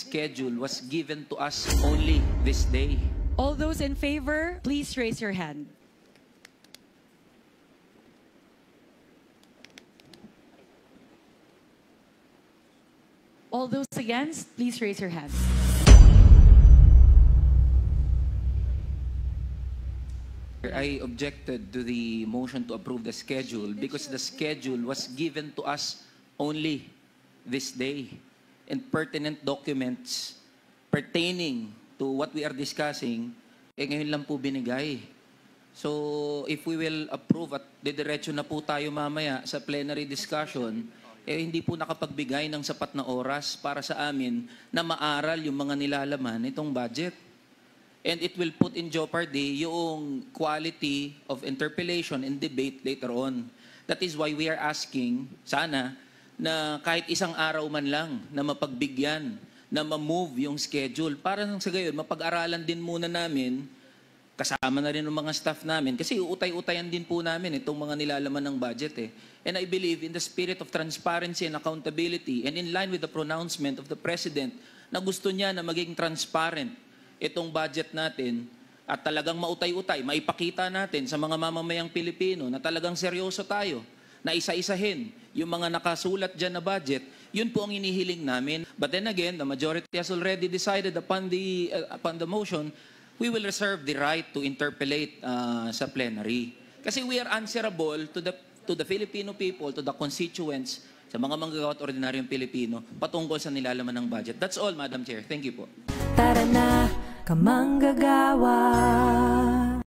schedule was given to us only this day. All those in favor, please raise your hand. All those against, please raise your hand. I objected to the motion to approve the schedule because the schedule was given to us only this day. And pertinent documents pertaining to what we are discussing, ngayon lang po binigay. So, if we will approve at didiretso na po tayo mamaya sa plenary discussion, hindi po nakapagbigay ng sapat na oras para sa amin na maaral yung mga nilalaman nitong budget. And it will put in jeopardy yung quality of interpellation and debate later on. That is why we are asking, sana, na kahit isang araw man lang na mapagbigyan, na ma-move yung schedule. Para nang sa gayon, mapag-aralan din muna namin, kasama na rin ng mga staff namin, kasi utay-utayan din po namin itong mga nilalaman ng budget eh. And I believe in the spirit of transparency and accountability and in line with the pronouncement of the President na gusto niya na maging transparent itong budget natin at talagang mautay-utay, maipakita natin sa mga mamamayang Pilipino na talagang seryoso tayo, na isa-isahin yung mga nakasulat dyan na budget, yun po ang inihiling namin. But then again, the majority has already decided upon the motion, we will reserve the right to interpellate sa plenary. Kasi we are answerable to the Filipino people, to the constituents, sa mga manggagawa at ordinaryong Pilipino, patungkol sa nilalaman ng budget. That's all, Madam Chair. Thank you po. Tara na, kamanggagawa.